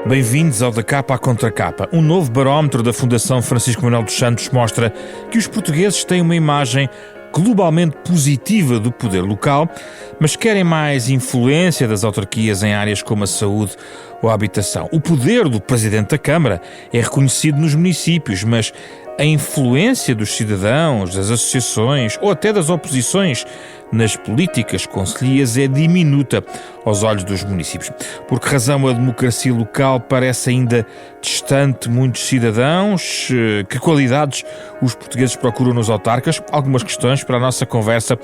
Bem-vindos ao Da Capa à Contracapa. Um novo barómetro da Fundação Francisco Manuel dos Santos mostra que os portugueses têm uma imagem globalmente positiva do poder local, mas querem mais influência das autarquias em áreas como a saúde ou a habitação. O poder do Presidente da Câmara é reconhecido nos municípios, mas a influência dos cidadãos, das associações ou até das oposições nas políticas concelhias é diminuta aos olhos dos municípios. Por que razão a democracia local parece ainda distante de muitos cidadãos? Que qualidades os portugueses procuram nos autarcas? Algumas questões para a nossa conversa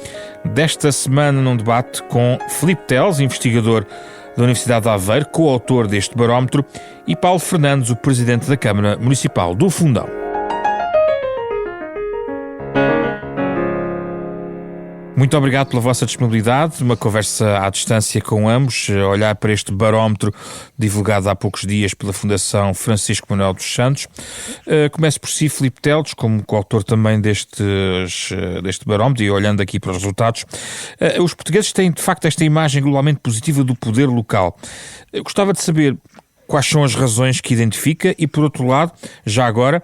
desta semana num debate com Filipe Teles, investigador da Universidade de Aveiro, coautor deste barómetro, e Paulo Fernandes, o presidente da Câmara Municipal do Fundão. Muito obrigado pela vossa disponibilidade, uma conversa à distância com ambos, olhar para este barómetro divulgado há poucos dias pela Fundação Francisco Manuel dos Santos. Começo por si, Filipe Teles, como coautor também deste barómetro, e olhando aqui para os resultados. Os portugueses têm, de facto, esta imagem globalmente positiva do poder local. Eu gostava de saber quais são as razões que identifica e, por outro lado, já agora,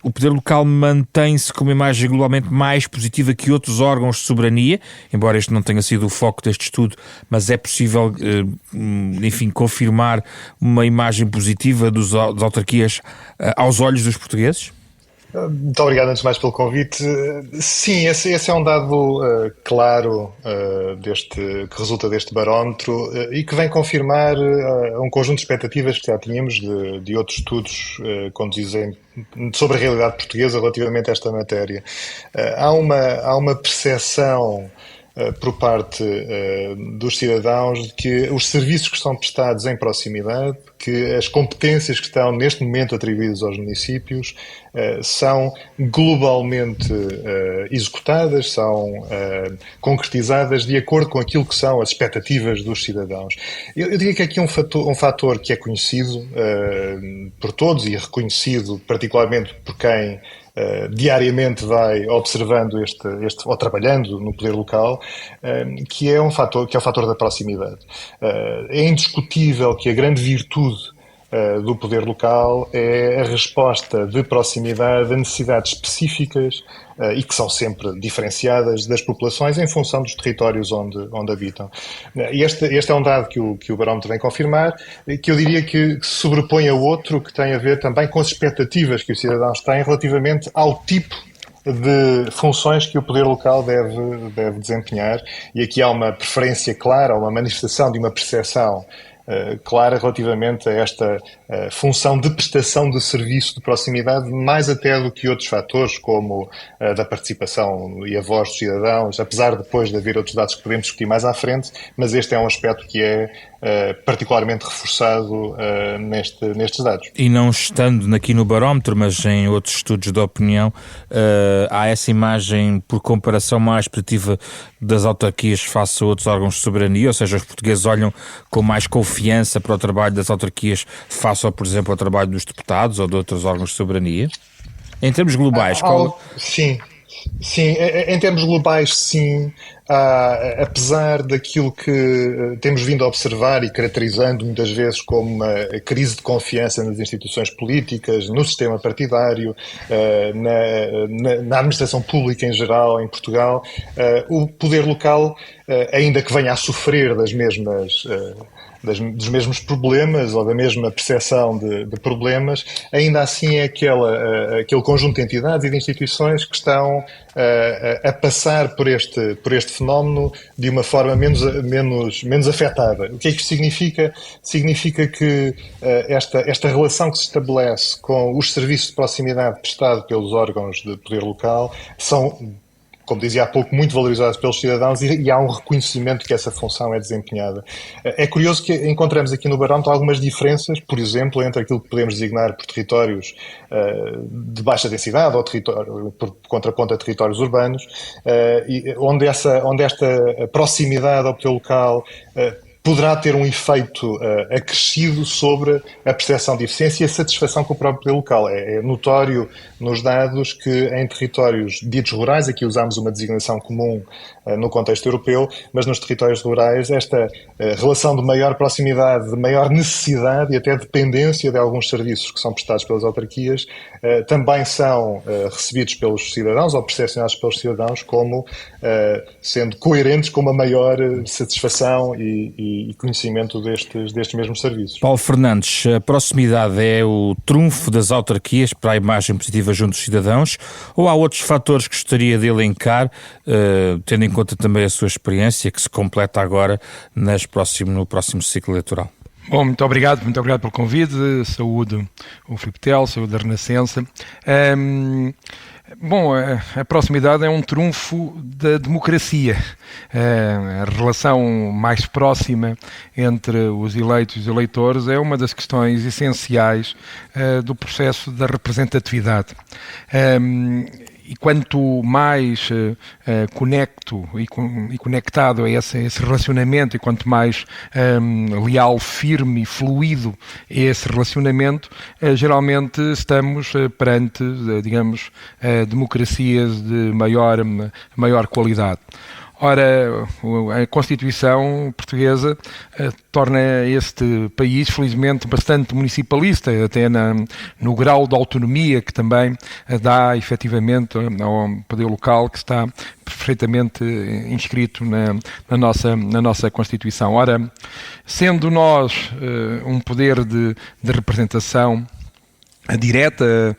o poder local mantém-se com uma imagem globalmente mais positiva que outros órgãos de soberania, embora este não tenha sido o foco deste estudo, mas é possível, confirmar uma imagem positiva das autarquias aos olhos dos portugueses? Muito obrigado, antes de mais, pelo convite. Sim, esse é um dado claro que resulta deste barómetro e que vem confirmar um conjunto de expectativas que já tínhamos de outros estudos conduzidos sobre a realidade portuguesa relativamente a esta matéria. Há uma percepção por parte dos cidadãos de que os serviços que são prestados em proximidade, que as competências que estão neste momento atribuídas aos municípios são globalmente executadas, são concretizadas de acordo com aquilo que são as expectativas dos cidadãos. Eu diria que aqui um fator que é conhecido por todos e reconhecido particularmente por quem diariamente vai observando ou trabalhando no poder local, que é o fator da proximidade. É indiscutível que a grande virtude do poder local é a resposta de proximidade a necessidades específicas e que são sempre diferenciadas das populações em função dos territórios onde habitam. E este é um dado que o barómetro vem confirmar, que eu diria que se sobrepõe a outro que tem a ver também com as expectativas que os cidadãos têm relativamente ao tipo de funções que o poder local deve desempenhar, e aqui há uma preferência clara, uma manifestação de uma percepção clara relativamente a esta função de prestação de serviço de proximidade, mais até do que outros fatores, como a da participação e a voz dos cidadãos, apesar depois de haver outros dados que podemos discutir mais à frente, mas este é um aspecto que é particularmente reforçado nestes dados. E não estando aqui no barómetro, mas em outros estudos de opinião, há essa imagem, por comparação, mais positiva das autarquias face a outros órgãos de soberania, ou seja, os portugueses olham com mais confiança para o trabalho das autarquias face, por exemplo, ao trabalho dos deputados ou de outros órgãos de soberania? Em termos globais, Sim, em termos globais, sim. Apesar daquilo que temos vindo a observar e caracterizando muitas vezes como uma crise de confiança nas instituições políticas, no sistema partidário, na administração pública em geral em Portugal, o poder local, ainda que venha a sofrer dos mesmos problemas ou da mesma percepção de problemas, ainda assim é aquele conjunto de entidades e de instituições que estão a passar por este fenómeno de uma forma menos afetada. O que é que isto significa? Significa que esta relação que se estabelece com os serviços de proximidade prestados pelos órgãos de poder local são, como dizia há pouco, muito valorizados pelos cidadãos e há um reconhecimento que essa função é desempenhada. É curioso que encontramos aqui no barómetro algumas diferenças, por exemplo, entre aquilo que podemos designar por territórios de baixa densidade ou por contraponto a territórios urbanos, onde esta proximidade ao poder local poderá ter um efeito acrescido sobre a percepção de eficiência e a satisfação com o próprio poder local. É notório nos dados que em territórios ditos rurais, aqui usamos uma designação comum no contexto europeu, mas nos territórios rurais esta relação de maior proximidade, de maior necessidade e até dependência de alguns serviços que são prestados pelas autarquias também são recebidos pelos cidadãos ou percepcionados pelos cidadãos como sendo coerentes com uma maior satisfação e conhecimento destes mesmos serviços. Paulo Fernandes, a proximidade é o trunfo das autarquias para a imagem positiva junto dos cidadãos, ou há outros fatores que gostaria de elencar, tendo em conta também a sua experiência, que se completa agora no próximo ciclo eleitoral? Bom, muito obrigado pelo convite. Saúde o Filipe Tel, saúde a Renascença. Bom, a proximidade é um trunfo da democracia. A relação mais próxima entre os eleitos e os eleitores é uma das questões essenciais do processo da representatividade. E quanto mais conecto e conectado a esse relacionamento, e quanto mais leal, firme e fluido é esse relacionamento, geralmente estamos perante, digamos, democracias de maior qualidade. Ora, a Constituição portuguesa torna este país, felizmente, bastante municipalista, até no grau de autonomia que também dá, efetivamente, ao poder local, que está perfeitamente inscrito na nossa Constituição. Ora, sendo nós um poder de representação direta,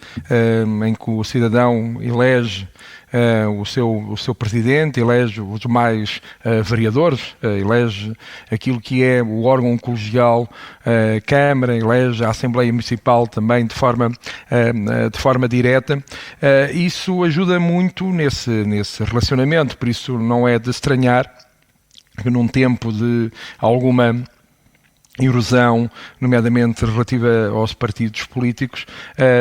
em que o cidadão elege o seu presidente, elege os demais vereadores, elege aquilo que é o órgão colegial, Câmara, elege a Assembleia Municipal também de forma direta. Isso ajuda muito nesse relacionamento, por isso não é de estranhar que num tempo de alguma erosão, nomeadamente relativa aos partidos políticos,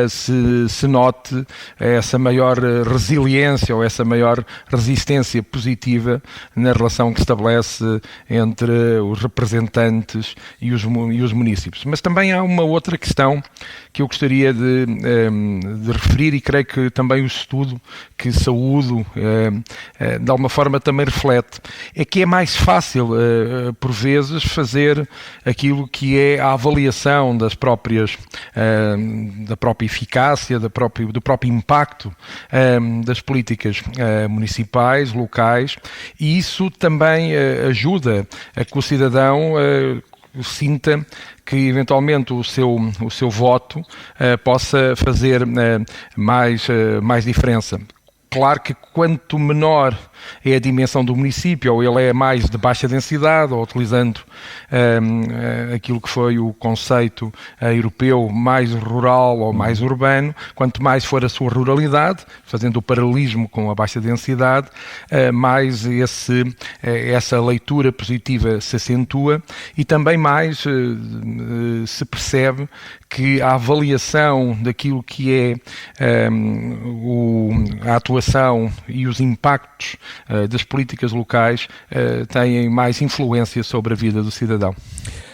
se note essa maior resiliência ou essa maior resistência positiva na relação que estabelece entre os representantes e os municípios. Mas também há uma outra questão que eu gostaria de referir, e creio que também o estudo que saúdo de alguma forma também reflete, é que é mais fácil por vezes fazer aquilo que é a avaliação da própria eficácia, do próprio impacto das políticas municipais, locais, e isso também ajuda a que o cidadão sinta que eventualmente o seu voto possa fazer mais diferença. Claro que quanto menor é a dimensão do município, ou ele é mais de baixa densidade, ou utilizando aquilo que foi o conceito europeu, mais rural ou mais urbano, quanto mais for a sua ruralidade, fazendo o paralelismo com a baixa densidade, mais essa leitura positiva se acentua, e também mais se percebe que a avaliação daquilo que é a atuação e os impactos das políticas locais têm mais influência sobre a vida do cidadão.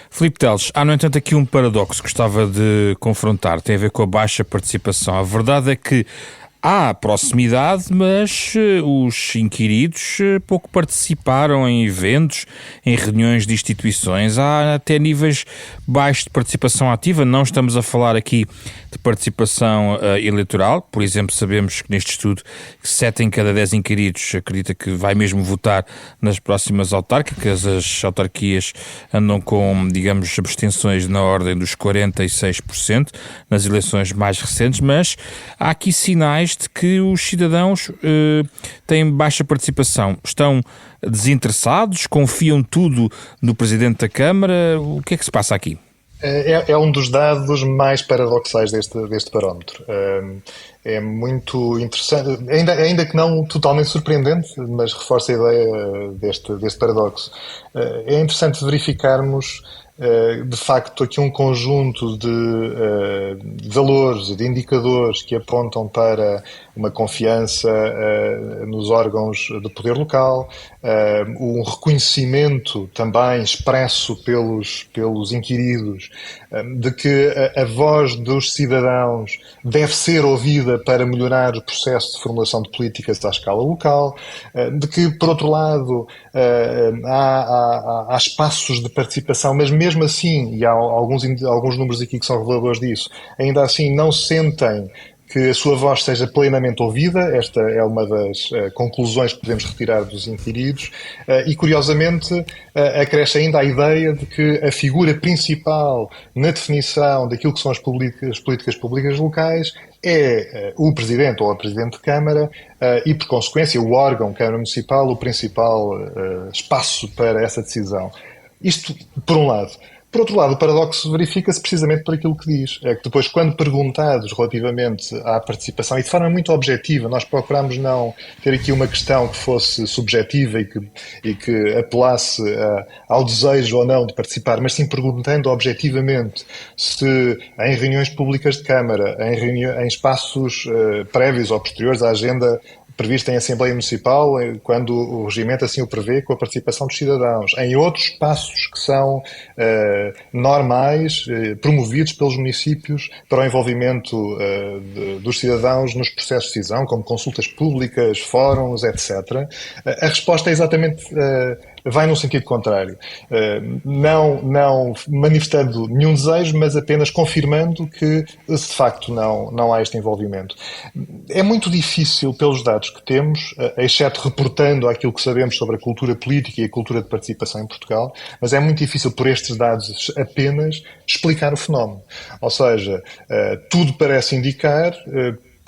Filipe Teles, há no entanto aqui um paradoxo que gostava de confrontar, tem a ver com a baixa participação. A verdade é que há proximidade, mas os inquiridos pouco participaram em eventos, em reuniões de instituições. Há até níveis baixos de participação ativa. Não estamos a falar aqui de participação eleitoral. Por exemplo, sabemos que neste estudo 7 em cada 10 inquiridos acredita que vai mesmo votar nas próximas autárquicas. As autarquias andam com, digamos, abstenções na ordem dos 46% nas eleições mais recentes, mas há aqui sinais de que os cidadãos têm baixa participação. Estão desinteressados? Confiam tudo no Presidente da Câmara? O que é que se passa aqui? É um dos dados mais paradoxais deste barómetro. é muito interessante, ainda que não totalmente surpreendente, mas reforça a ideia deste paradoxo. É interessante verificarmos, de facto, aqui um conjunto de valores, de indicadores que apontam para uma confiança nos órgãos do poder local, um reconhecimento também expresso pelos inquiridos de que a voz dos cidadãos deve ser ouvida para melhorar o processo de formulação de políticas à escala local, de que, por outro lado, há espaços de participação, mas mesmo assim, e há alguns números aqui que são reveladores disso, ainda assim não sentem que a sua voz seja plenamente ouvida. Esta é uma das conclusões que podemos retirar dos inquiridos e, curiosamente, acresce ainda a ideia de que a figura principal na definição daquilo que são as políticas públicas locais é o Presidente ou a Presidente de Câmara e, por consequência, o órgão Câmara Municipal, o principal espaço para essa decisão. Isto, por um lado. Por outro lado, o paradoxo verifica-se precisamente por aquilo que diz. É que depois, quando perguntados relativamente à participação, e de forma muito objetiva, nós procuramos não ter aqui uma questão que fosse subjetiva e que apelasse ao desejo ou não de participar, mas sim perguntando objetivamente se em reuniões públicas de Câmara, em espaços prévios ou posteriores à agenda prevista em Assembleia Municipal, quando o regimento assim o prevê, com a participação dos cidadãos, em outros espaços que são normais, promovidos pelos municípios para o envolvimento dos cidadãos nos processos de decisão, como consultas públicas, fóruns, etc. A resposta é exatamente vai num sentido contrário. Não manifestando nenhum desejo, mas apenas confirmando que, de facto, não há este envolvimento. É muito difícil, pelos dados que temos, exceto reportando aquilo que sabemos sobre a cultura política e a cultura de participação em Portugal, mas é muito difícil, por estes dados apenas, explicar o fenómeno. Ou seja, tudo parece indicar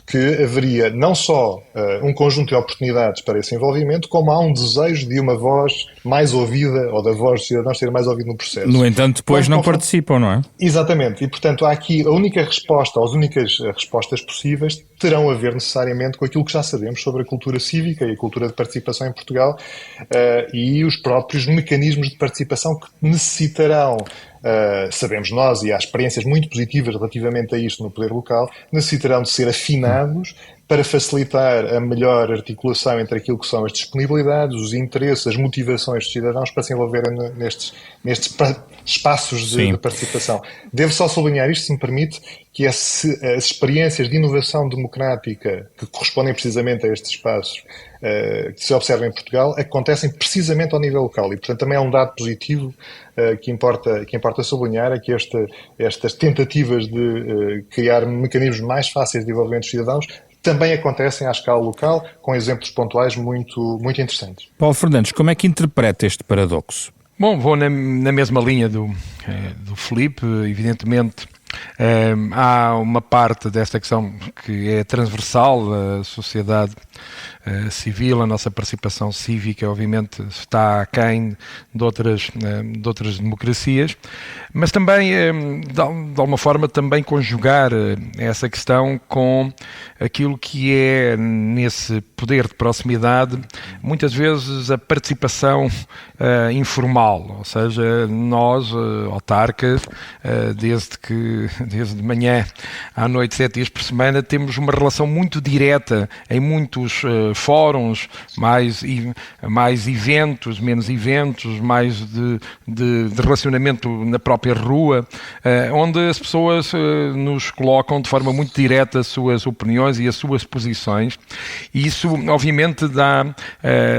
que haveria não só um conjunto de oportunidades para esse envolvimento, como há um desejo de uma voz mais ouvida, ou da voz dos cidadãos ser mais ouvida no processo. No entanto, depois não participam, não é? Exatamente. E, portanto, há aqui a única resposta, ou as únicas respostas possíveis terão a ver necessariamente com aquilo que já sabemos sobre a cultura cívica e a cultura de participação em Portugal e os próprios mecanismos de participação que necessitarão, sabemos nós, e há experiências muito positivas relativamente a isto no poder local, necessitarão de ser afinados para facilitar a melhor articulação entre aquilo que são as disponibilidades, os interesses, as motivações dos cidadãos para se envolverem nestes espaços de participação. Devo só sublinhar isto, se me permite, que as experiências de inovação democrática que correspondem precisamente a estes espaços que se observam em Portugal acontecem precisamente ao nível local e, portanto, também é um dado positivo que importa sublinhar, é que estas tentativas de criar mecanismos mais fáceis de envolvimento dos cidadãos também acontecem à escala local, com exemplos pontuais muito, muito interessantes. Paulo Fernandes, como é que interpreta este paradoxo? Bom, vou na mesma linha do Filipe, evidentemente. Há uma parte desta questão que é transversal, a sociedade civil, a nossa participação cívica, obviamente, está aquém de outras democracias, mas também, de alguma forma, também conjugar essa questão com aquilo que é, nesse poder de proximidade, muitas vezes a participação informal, ou seja, nós, autarcas, desde de manhã à noite, 7 dias por semana, temos uma relação muito direta em muitos fóruns, mais eventos, menos eventos, mais de relacionamento na própria rua, onde as pessoas nos colocam de forma muito direta as suas opiniões e as suas posições, e isso obviamente dá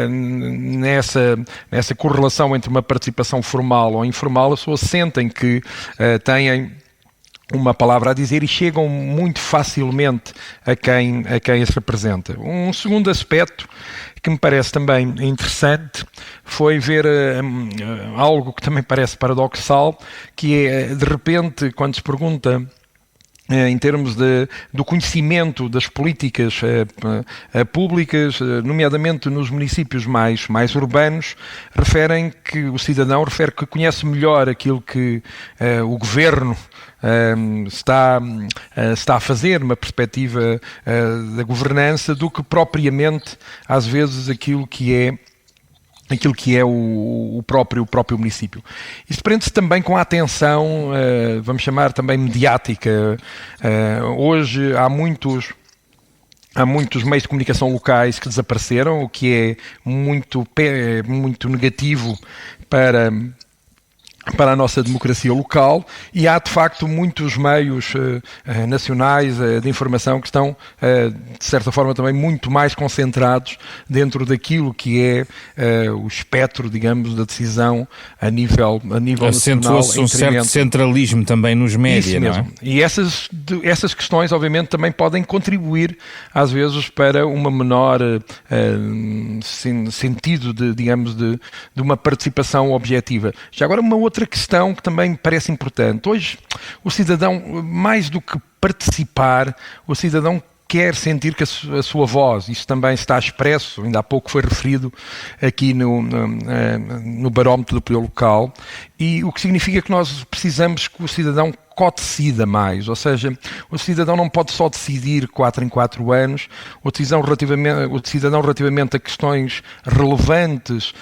nessa correlação entre uma participação formal ou informal, as pessoas sentem que têm uma palavra a dizer e chegam muito facilmente a quem as representa. Um segundo aspecto que me parece também interessante foi ver algo que também parece paradoxal, que é, de repente, quando se pergunta em termos do conhecimento das políticas públicas, nomeadamente nos municípios mais urbanos, refere que conhece melhor aquilo que o governo está a fazer numa perspectiva da governança do que propriamente, às vezes, aquilo que é o próprio município. Isso prende-se também com a atenção, vamos chamar também mediática. Hoje há muitos meios de comunicação locais que desapareceram, o que é muito negativo para a nossa democracia local, e há de facto muitos meios nacionais de informação que estão, de certa forma, também muito mais concentrados dentro daquilo que é o espectro, digamos, da decisão a nível nacional. Acentuou-se um certo centralismo também nos médias, não é? E essas questões, obviamente, também podem contribuir, às vezes, para uma menor sentido de uma participação objetiva. Já agora, uma outra questão que também me parece importante. Hoje, o cidadão, mais do que participar, o cidadão quer sentir que a sua voz, isso também está expresso, ainda há pouco foi referido aqui no barómetro do poder local, e o que significa que nós precisamos que o cidadão co-decida mais, ou seja, o cidadão não pode só decidir 4 em 4 anos, o cidadão relativamente a questões relevantes,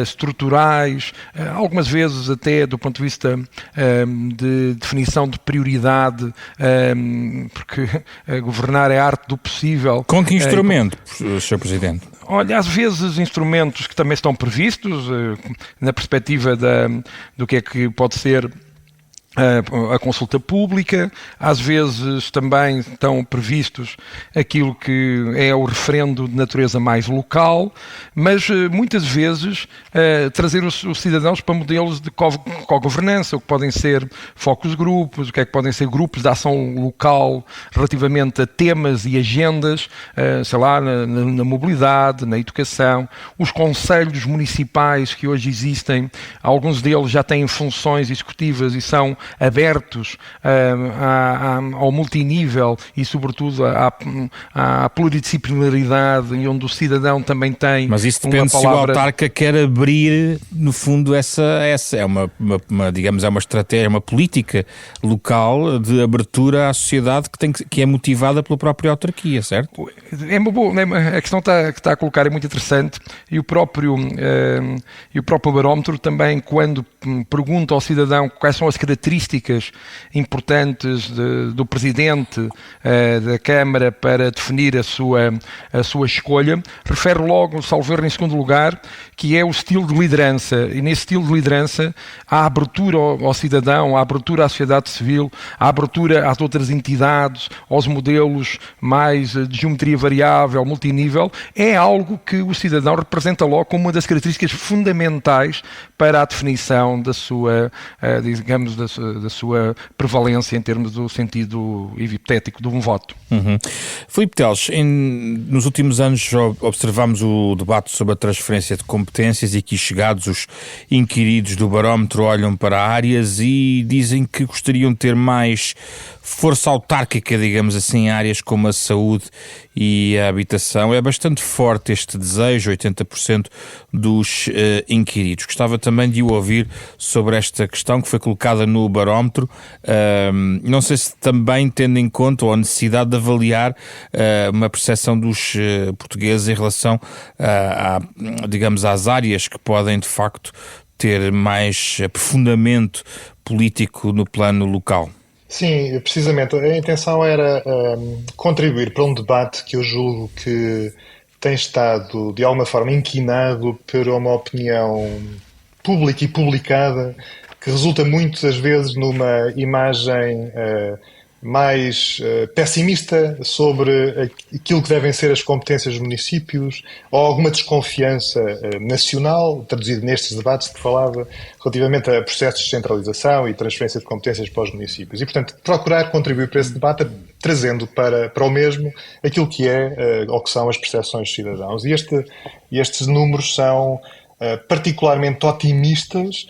estruturais, algumas vezes até do ponto de vista de definição de prioridade, porque governar é a arte do possível. Com que instrumento, Sr. Presidente? Olha, às vezes instrumentos que também estão previstos na perspectiva do que é que pode ser a consulta pública, às vezes também estão previstos aquilo que é o referendo de natureza mais local, mas muitas vezes trazer os cidadãos para modelos de co-governança, o que podem ser focus grupos, o que é que podem ser grupos de ação local relativamente a temas e agendas, sei lá, na mobilidade, na educação, os conselhos municipais que hoje existem, alguns deles já têm funções executivas e são abertos ao multinível e, sobretudo, à pluridisciplinaridade, e onde o cidadão também tem. Mas isso depende se o autarca quer abrir, no fundo, essa é digamos, é uma estratégia, uma política local de abertura à sociedade que é motivada pela própria autarquia, certo? É uma boa, a questão que está a colocar é muito interessante, e o próprio barómetro também, quando pergunta ao cidadão quais são as características importantes do Presidente da Câmara para definir a sua escolha, refere logo, salvo erro, em segundo lugar, que é o estilo de liderança, e nesse estilo de liderança há abertura ao cidadão, há abertura à sociedade civil, há abertura às outras entidades, aos modelos mais de geometria variável, multinível, é algo que o cidadão representa logo como uma das características fundamentais para a definição da sua, digamos, da sua prevalência em termos do sentido hipotético de um voto. Filipe Teles, nos últimos anos observamos o debate sobre a transferência de competências, e aqui chegados os inquiridos do barómetro olham para áreas e dizem que gostariam de ter mais força autárquica, digamos assim, em áreas como a saúde e a habitação. É bastante forte este desejo, 80% dos inquiridos. Gostava também de o ouvir sobre esta questão que foi colocada no barómetro. Não sei se também tendo em conta ou a necessidade de avaliar uma percepção dos portugueses em relação digamos, às áreas que podem de facto ter mais aprofundamento político no plano local. Sim, precisamente. A intenção era contribuir para um debate que eu julgo que tem estado, de alguma forma, inquinado por uma opinião pública e publicada, que resulta muitas vezes numa imagem mais pessimista sobre aquilo que devem ser as competências dos municípios, ou alguma desconfiança nacional, traduzido nestes debates que falava, relativamente a processos de descentralização e transferência de competências para os municípios. E, portanto, procurar contribuir para esse debate, trazendo para o mesmo aquilo que é ou que são as percepções dos cidadãos. E estes números são particularmente otimistas,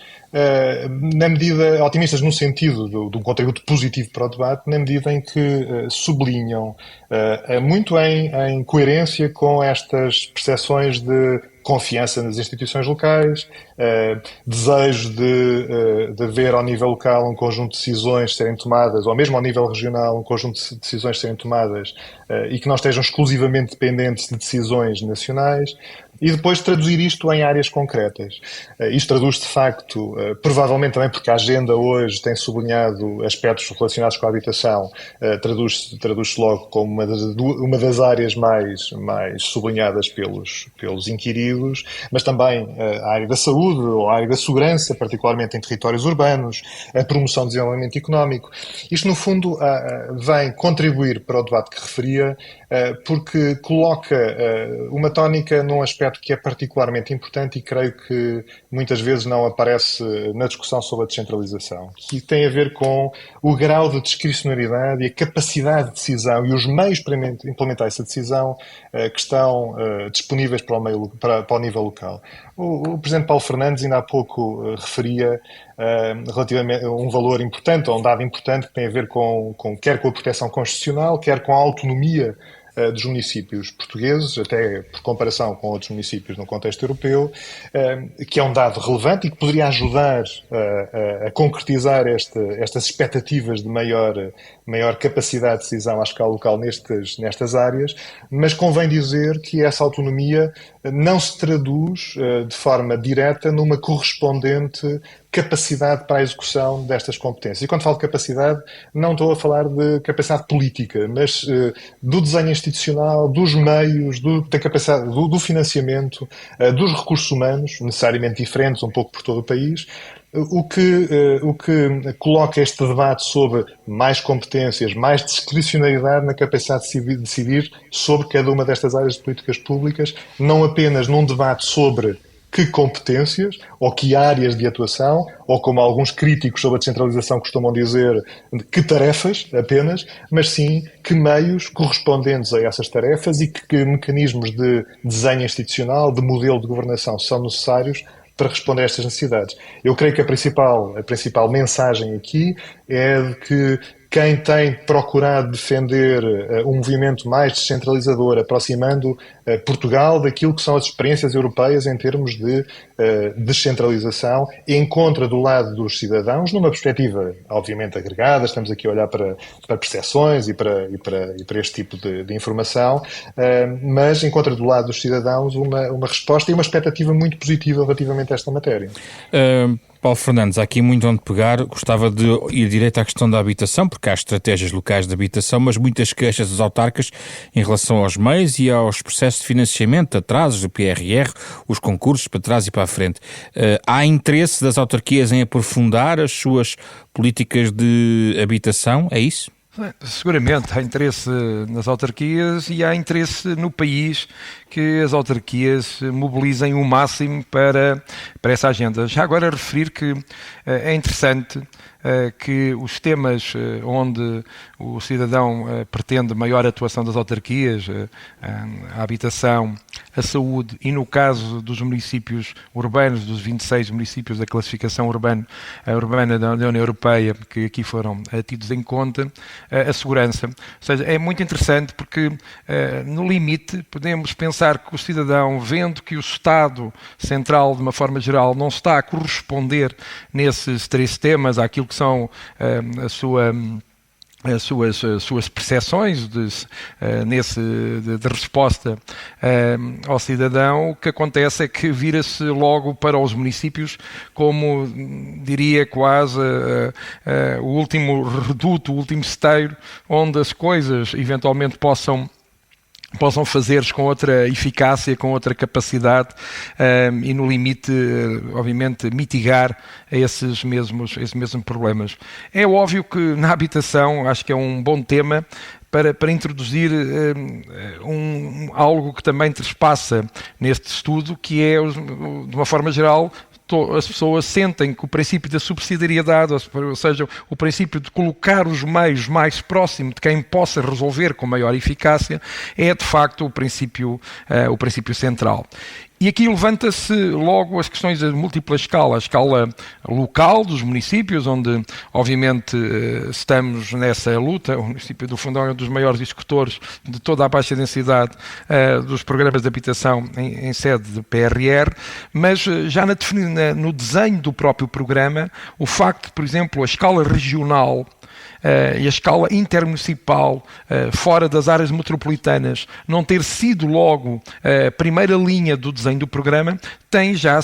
otimistas no sentido de um contributo positivo para o debate, na medida em que sublinham, muito em coerência com estas percepções de confiança nas instituições locais, desejo de ver ao nível local um conjunto de decisões serem tomadas, ou mesmo ao nível regional um conjunto de decisões serem tomadas e que não estejam exclusivamente dependentes de decisões nacionais, e depois traduzir isto em áreas concretas. Isto traduz, de facto, provavelmente também porque a agenda hoje tem sublinhado aspectos relacionados com a habitação, traduz-se logo como uma das áreas mais sublinhadas pelos inquiridos, mas também a área da saúde ou a área da segurança, particularmente em territórios urbanos, a promoção do desenvolvimento económico. Isto, no fundo, vem contribuir para o debate que referia, porque coloca uma tónica num aspecto que é particularmente importante e creio que muitas vezes não aparece na discussão sobre a descentralização, que tem a ver com o grau de discricionariedade e a capacidade de decisão e os meios para implementar essa decisão que estão disponíveis para o nível local. O Presidente Paulo Fernandes ainda há pouco referia relativamente a um valor importante, ou um dado importante que tem a ver quer com a proteção constitucional, quer com a autonomia dos municípios portugueses, até por comparação com outros municípios no contexto europeu, que é um dado relevante e que poderia ajudar a concretizar estas expectativas de maior capacidade de decisão à escala local nestas áreas, mas convém dizer que essa autonomia não se traduz de forma direta numa correspondente capacidade para a execução destas competências. E quando falo de capacidade, não estou a falar de capacidade política, mas do desenho institucional, dos meios, da capacidade, do financiamento, dos recursos humanos, necessariamente diferentes um pouco por todo o país, o que coloca este debate sobre mais competências, mais discricionariedade na capacidade de decidir sobre cada uma destas áreas de políticas públicas, não apenas num debate sobre que competências ou que áreas de atuação, ou como alguns críticos sobre a descentralização costumam dizer, que tarefas apenas, mas sim que meios correspondentes a essas tarefas e que mecanismos de desenho institucional, de modelo de governação são necessários para responder a estas necessidades. Eu creio que a principal mensagem aqui é de que quem tem procurado defender um movimento mais descentralizador, aproximando Portugal daquilo que são as experiências europeias em termos de descentralização, encontra do lado dos cidadãos, numa perspectiva obviamente agregada, estamos aqui a olhar para percepções e para este tipo de informação, mas encontra do lado dos cidadãos uma resposta e uma expectativa muito positiva relativamente a esta matéria. Paulo Fernandes, há aqui muito onde pegar. Gostava de ir direto à questão da habitação, porque há estratégias locais de habitação, mas muitas queixas das autarcas em relação aos meios e aos processos de financiamento, atrasos do PRR, os concursos para trás e para a frente. Há interesse das autarquias em aprofundar as suas políticas de habitação, é isso? Seguramente há interesse nas autarquias e há interesse no país que as autarquias mobilizem o máximo para essa agenda. Já agora referir que é interessante que os temas onde o cidadão pretende maior atuação das autarquias, a habitação, a saúde e, no caso dos municípios urbanos, dos 26 municípios da classificação urbana da União Europeia, que aqui foram tidos em conta, a segurança. Ou seja, é muito interessante porque, no limite, podemos pensar que o cidadão, vendo que o Estado Central, de uma forma geral, não está a corresponder nesses três temas àquilo que são as suas percepções de resposta ao cidadão, o que acontece é que vira-se logo para os municípios como, diria quase, o último reduto, o último esteiro, onde as coisas eventualmente possam fazer-se com outra eficácia, com outra capacidade e, no limite, obviamente, mitigar esses mesmos problemas. É óbvio que na habitação, acho que é um bom tema para introduzir algo que também trespassa neste estudo, que é, de uma forma geral, as pessoas sentem que o princípio da subsidiariedade, ou seja, o princípio de colocar os meios mais próximo de quem possa resolver com maior eficácia, é de facto o princípio central. E aqui levanta-se logo as questões da múltipla escala, a escala local dos municípios, onde obviamente estamos nessa luta. O município do Fundão é um dos maiores executores de toda a baixa densidade dos programas de habitação em sede de PRR, mas já no desenho do próprio programa, o facto, por exemplo, a escala regional e a escala intermunicipal fora das áreas metropolitanas não ter sido logo a primeira linha do desenho do programa, já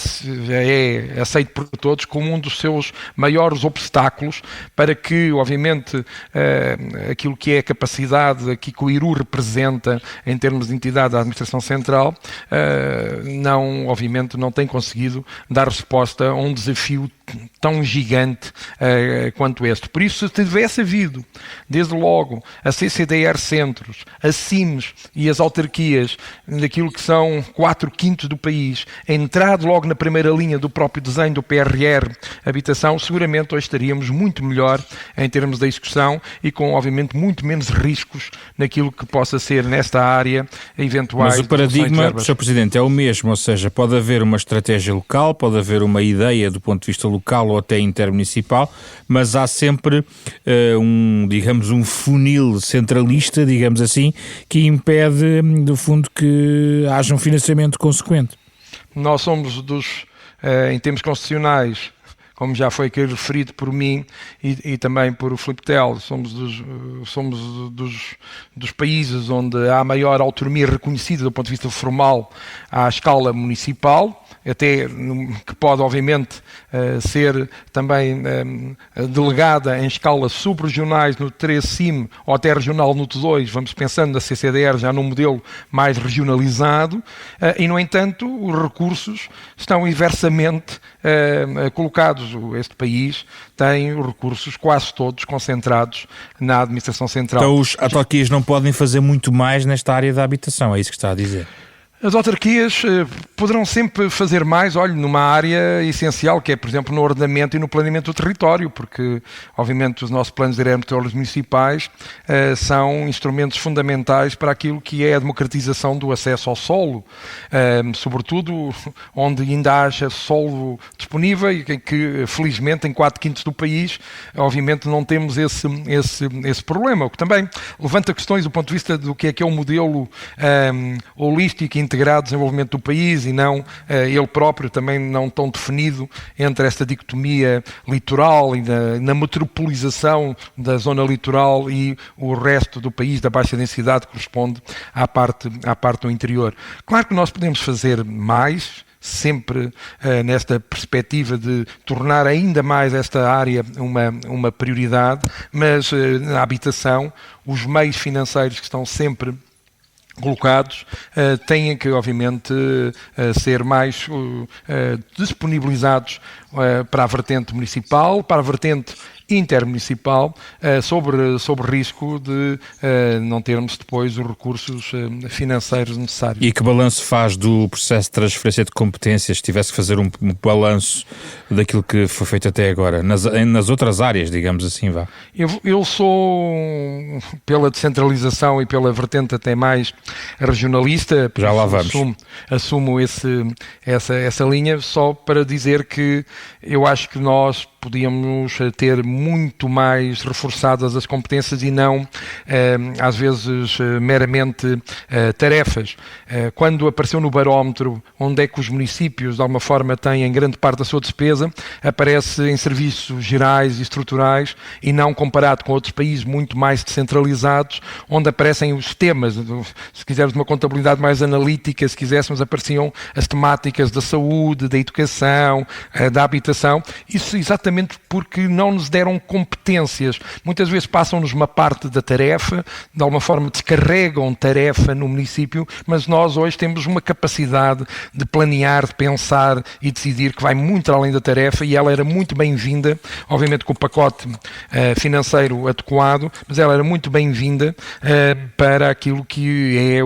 é aceito por todos como um dos seus maiores obstáculos para que, obviamente, aquilo que é a capacidade aqui que o IRU representa em termos de entidade da administração central, obviamente não tem conseguido dar resposta a um desafio tão gigante quanto este. Por isso, se tivesse havido, desde logo, a CCDR Centros, a CIMES e as autarquias, daquilo que são 4/5 do país, entrado logo na primeira linha do próprio desenho do PRR Habitação, seguramente hoje estaríamos muito melhor em termos da execução e com, obviamente, muito menos riscos naquilo que possa ser, nesta área, eventuais... Mas o paradigma, Sr. Presidente, é o mesmo, ou seja, pode haver uma estratégia local, pode haver uma ideia do ponto de vista local ou até intermunicipal, mas há sempre um funil centralista, digamos assim, que impede, no fundo, que haja um financiamento consequente. Nós somos em termos constitucionais, como já foi aqui referido por mim e também por o Filipe Tel, somos dos países onde há maior autonomia reconhecida do ponto de vista formal à escala municipal, até que pode, obviamente, ser também delegada em escalas sub-regionais no 3-CIM ou até regional no T2, vamos pensando na CCDR já num modelo mais regionalizado, e, no entanto, os recursos estão inversamente colocados. Este país tem os recursos quase todos concentrados na administração central. Então os autarquias não podem fazer muito mais nesta área da habitação, é isso que está a dizer? As autarquias poderão sempre fazer mais, numa área essencial, que é, por exemplo, no ordenamento e no planeamento do território, porque, obviamente, os nossos planos diretos municipais são instrumentos fundamentais para aquilo que é a democratização do acesso ao solo, sobretudo onde ainda haja solo disponível e que, felizmente, em 4/5 do país, obviamente, não temos esse problema, o que também levanta questões do ponto de vista do que é o modelo holístico e integrado desenvolvimento do país e não ele próprio também não tão definido entre esta dicotomia litoral e na metropolização da zona litoral e o resto do país da baixa densidade que corresponde à parte do interior. Claro que nós podemos fazer mais, sempre nesta perspectiva de tornar ainda mais esta área uma prioridade, mas na habitação os meios financeiros que estão sempre colocados têm que, obviamente, ser mais disponibilizados para a vertente municipal, para a vertente intermunicipal, sobre risco de não termos depois os recursos financeiros necessários. E que balanço faz do processo de transferência de competências, se tivesse que fazer um balanço daquilo que foi feito até agora, nas outras áreas, digamos assim, vá? Eu sou pela descentralização e pela vertente até mais regionalista. Já lá vamos. Assumo essa linha, só para dizer que eu acho que nós podíamos ter muito mais reforçadas as competências e não, às vezes, meramente tarefas. Quando apareceu no barómetro onde é que os municípios, de alguma forma, têm grande parte da sua despesa, aparece em serviços gerais e estruturais e não comparado com outros países muito mais descentralizados, onde aparecem os temas. Se quisermos uma contabilidade mais analítica, se quiséssemos, apareciam as temáticas da saúde, da educação, da habitação. Isso exatamente porque não nos deram competências. Muitas vezes passam-nos uma parte da tarefa, de alguma forma descarregam tarefa no município, mas nós hoje temos uma capacidade de planear, de pensar e decidir que vai muito além da tarefa e ela era muito bem-vinda, obviamente com o pacote financeiro adequado, mas ela era muito bem-vinda para aquilo que é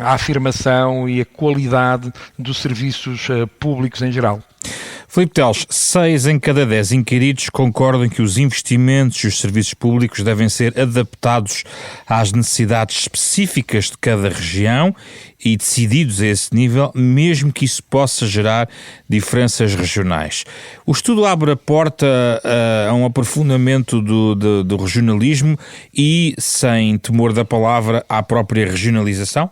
a afirmação e a qualidade dos serviços públicos em geral. Filipe Teles, 6 em cada 10 inquiridos concordam que os investimentos e os serviços públicos devem ser adaptados às necessidades específicas de cada região e decididos a esse nível, mesmo que isso possa gerar diferenças regionais. O estudo abre a porta a um aprofundamento do regionalismo e, sem temor da palavra, à própria regionalização?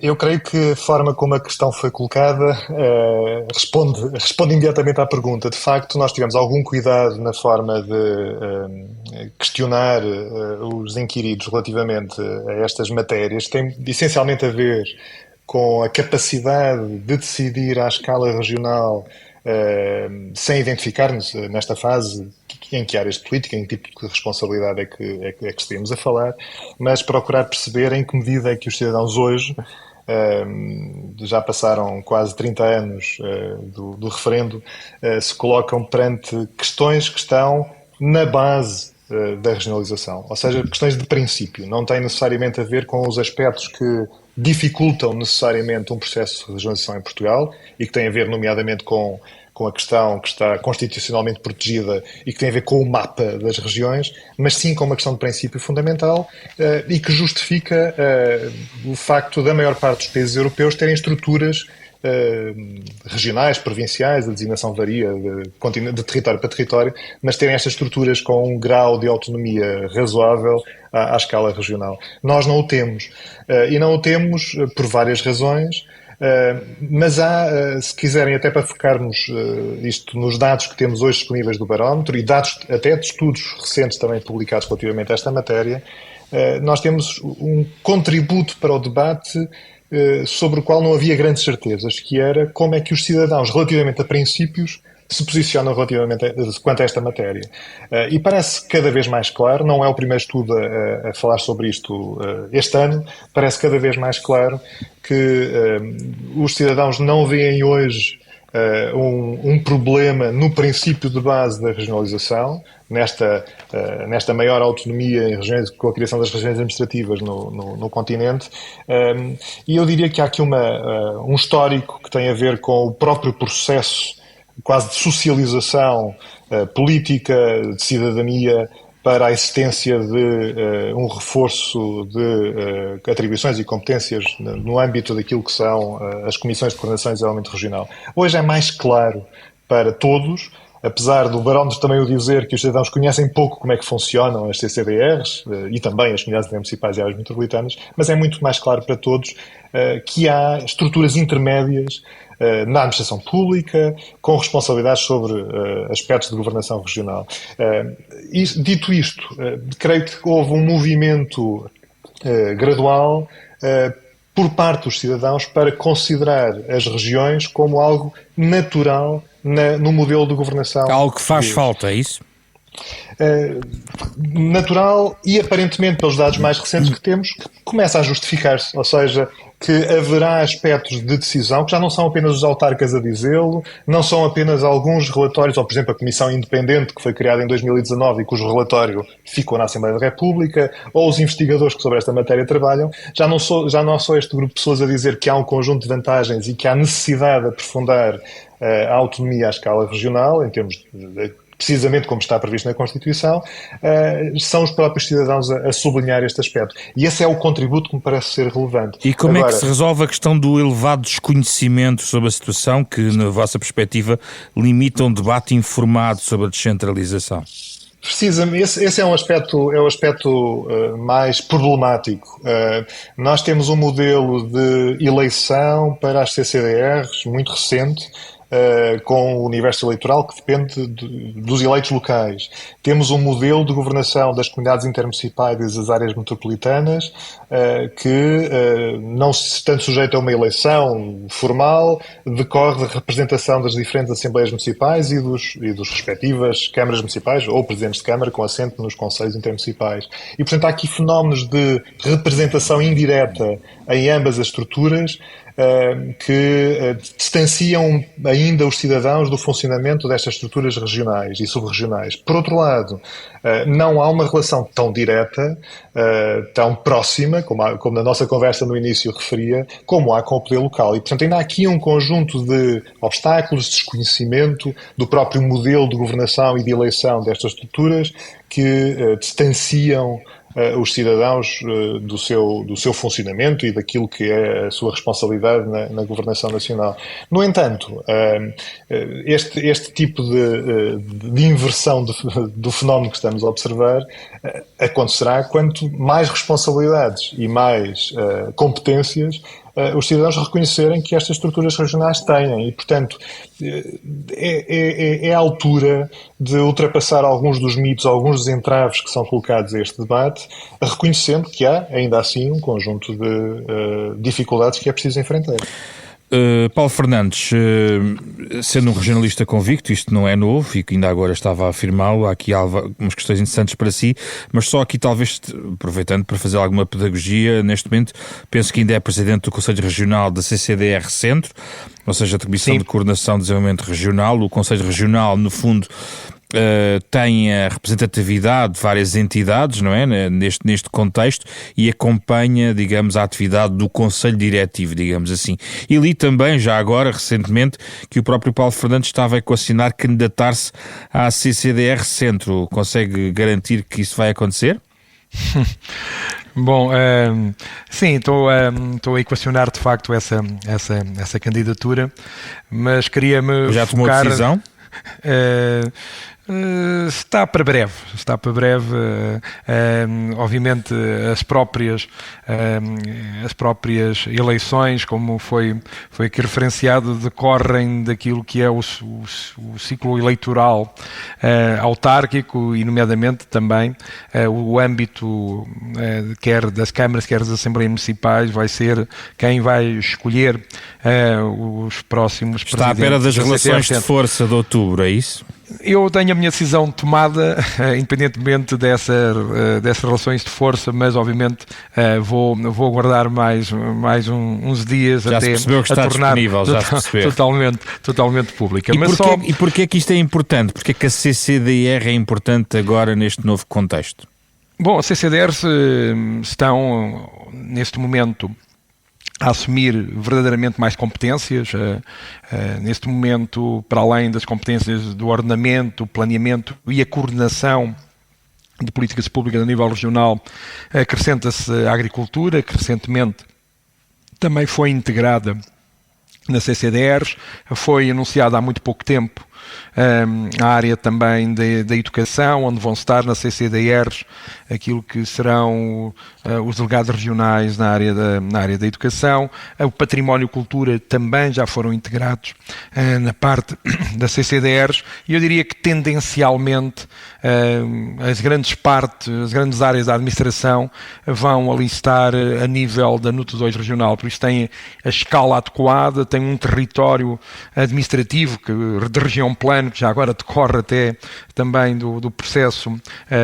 Eu creio que a forma como a questão foi colocada responde imediatamente à pergunta. De facto, nós tivemos algum cuidado na forma de questionar os inquiridos relativamente a estas matérias. Tem essencialmente a ver com a capacidade de decidir à escala regional, sem identificar-nos nesta fase em que áreas de política, em que tipo de responsabilidade é que estaríamos a falar, mas procurar perceber em que medida é que os cidadãos hoje, já passaram quase 30 anos do referendo, se colocam perante questões que estão na base da regionalização, ou seja, questões de princípio, não têm necessariamente a ver com os aspectos que dificultam necessariamente um processo de regionalização em Portugal e que têm a ver nomeadamente com a questão que está constitucionalmente protegida e que tem a ver com o mapa das regiões, mas sim com uma questão de princípio fundamental e que justifica o facto da maior parte dos países europeus terem estruturas regionais, provinciais, a designação varia de território para território, mas terem estas estruturas com um grau de autonomia razoável à escala regional. Nós não o temos. E não o temos por várias razões, mas há, se quiserem, até para focarmos isto nos dados que temos hoje disponíveis do barómetro e dados até de estudos recentes também publicados relativamente a esta matéria, nós temos um contributo para o debate sobre o qual não havia grandes certezas, que era como é que os cidadãos, relativamente a princípios, se posicionam relativamente quanto a esta matéria. E parece cada vez mais claro, não é o primeiro estudo a falar sobre isto este ano, parece cada vez mais claro que os cidadãos não veem hoje um problema no princípio de base da regionalização, nesta maior autonomia em regiões, com a criação das regiões administrativas no continente. E eu diria que há aqui um histórico que tem a ver com o próprio processo quase de socialização política, de cidadania, para a existência de um reforço de atribuições e competências no âmbito daquilo que são as comissões de coordenação e desenvolvimento regional. Hoje é mais claro para todos, apesar do barómetro também o dizer que os cidadãos conhecem pouco como é que funcionam as CCDRs e também as comunidades municipais e áreas metropolitanas, mas é muito mais claro para todos que há estruturas intermédias na administração pública, com responsabilidades sobre aspectos de governação regional. Dito isto, creio que houve um movimento gradual por parte dos cidadãos para considerar as regiões como algo natural no modelo de governação. Algo que faz falta, é isso? Natural e aparentemente, pelos dados mais recentes que temos, começa a justificar-se, ou seja, que haverá aspectos de decisão que já não são apenas os autarcas a dizê-lo, não são apenas alguns relatórios, ou por exemplo a Comissão Independente que foi criada em 2019 e cujo relatório ficou na Assembleia da República, ou os investigadores que sobre esta matéria trabalham, já não só este grupo de pessoas a dizer que há um conjunto de vantagens e que há necessidade de aprofundar a autonomia à escala regional, em termos precisamente como está previsto na Constituição, são os próprios cidadãos a sublinhar este aspecto. E esse é o contributo que me parece ser relevante. E como é que se resolve a questão do elevado desconhecimento sobre a situação que, na vossa perspectiva, limita um debate informado sobre a descentralização? Precisamente, esse é o aspecto mais problemático. Nós temos um modelo de eleição para as CCDRs muito recente, com o universo eleitoral que depende dos eleitos locais. Temos um modelo de governação das comunidades intermunicipais e das áreas metropolitanas que não se tanto sujeita a uma eleição formal, decorre da representação das diferentes assembleias municipais e dos respectivas câmaras municipais ou presidentes de câmara com assento nos conselhos intermunicipais. E, portanto, há aqui fenómenos de representação indireta em ambas as estruturas que distanciam ainda os cidadãos do funcionamento destas estruturas regionais e subregionais. Por outro lado, não há uma relação tão direta, tão próxima, como na nossa conversa no início referia, como há com o poder local. E, portanto, ainda há aqui um conjunto de obstáculos, desconhecimento do próprio modelo de governação e de eleição destas estruturas que distanciam os cidadãos do seu funcionamento e daquilo que é a sua responsabilidade na governação nacional. No entanto, este tipo de inversão do fenómeno que estamos a observar acontecerá quanto mais responsabilidades e mais competências os cidadãos reconhecerem que estas estruturas regionais têm e, portanto, é a altura de ultrapassar alguns dos mitos, alguns dos entraves que são colocados a este debate, reconhecendo que há, ainda assim, um conjunto de dificuldades que é preciso enfrentar. Paulo Fernandes, sendo um regionalista convicto, isto não é novo e que ainda agora estava a afirmá-lo, há aqui algumas questões interessantes para si, mas só aqui talvez, aproveitando para fazer alguma pedagogia, neste momento penso que ainda é presidente do Conselho Regional da CCDR Centro, ou seja, a Comissão de Coordenação e Desenvolvimento Regional. O Conselho Regional, no fundo, tem a representatividade de várias entidades, não é? Neste contexto, e acompanha, digamos, a atividade do Conselho Diretivo, digamos assim. E li também, já agora, recentemente, que o próprio Paulo Fernandes estava a equacionar candidatar-se à CCDR Centro. Consegue garantir que isso vai acontecer? Bom, sim, estou a equacionar de facto essa candidatura, mas queria-me já tomou a decisão? Está para breve. Obviamente as próprias eleições, como foi aqui referenciado, decorrem daquilo que é o ciclo eleitoral autárquico e, nomeadamente, também o âmbito quer das câmaras, quer das assembleias municipais, vai ser quem vai escolher os próximos presidentes. Está à espera das relações de força de outubro, é isso? Eu tenho a minha decisão tomada, independentemente dessas relações de força, mas obviamente vou aguardar mais uns dias já até se percebeu que está disponível, já se percebeu. Totalmente pública. E porquê é que isto é importante? Porquê é que a CCDR é importante agora neste novo contexto? Bom, as CCDRs estão, neste momento, a assumir verdadeiramente mais competências, neste momento, para além das competências do ordenamento, planeamento e a coordenação de políticas públicas a nível regional, acrescenta-se a agricultura, que recentemente também foi integrada na CCDRs, foi anunciada há muito pouco tempo a área também da educação, onde vão estar na CCDRs aquilo que serão os delegados regionais na área da educação. O património e cultura também já foram integrados na parte da CCDRs, e eu diria que tendencialmente as grandes áreas da administração vão ali estar a nível da NUT 2 regional, por isso tem a escala adequada, tem um território administrativo de região plano, que já agora decorre até também do processo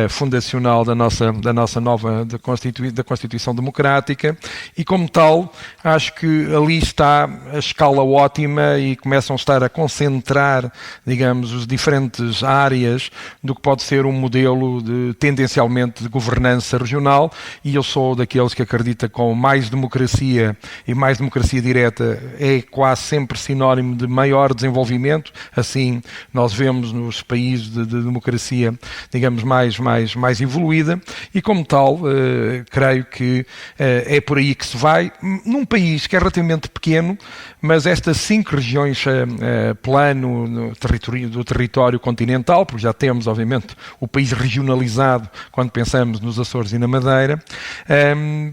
fundacional da nossa nova da Constituição Democrática, e como tal acho que ali está a escala ótima e começam a estar a concentrar, digamos, as diferentes áreas do que pode ser um modelo tendencialmente de governança regional, e eu sou daqueles que acredita que com mais democracia e mais democracia direta é quase sempre sinónimo de maior desenvolvimento. Assim nós vemos nos países de democracia, digamos, mais evoluída, e como tal, creio que é por aí que se vai, num país que é relativamente pequeno, mas estas 5 regiões plano do território continental, porque já temos, obviamente, o país regionalizado quando pensamos nos Açores e na Madeira,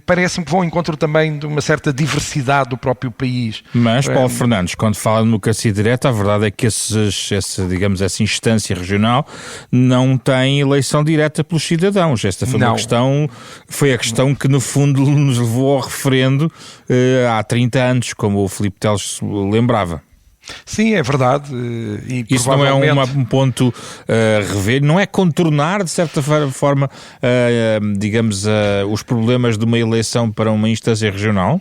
parece-me que vão ao encontro também de uma certa diversidade do próprio país. Mas, Paulo Fernandes, quando fala de democracia direta, a verdade é que essa instância regional não tem eleição direta pelos cidadãos. Esta foi a questão que, no fundo, nos levou ao referendo há 30 anos, como o Filipe Teles lembrava. Sim, é verdade. E isso provavelmente... não é um ponto a rever, não é contornar, de certa forma, digamos, os problemas de uma eleição para uma instância regional?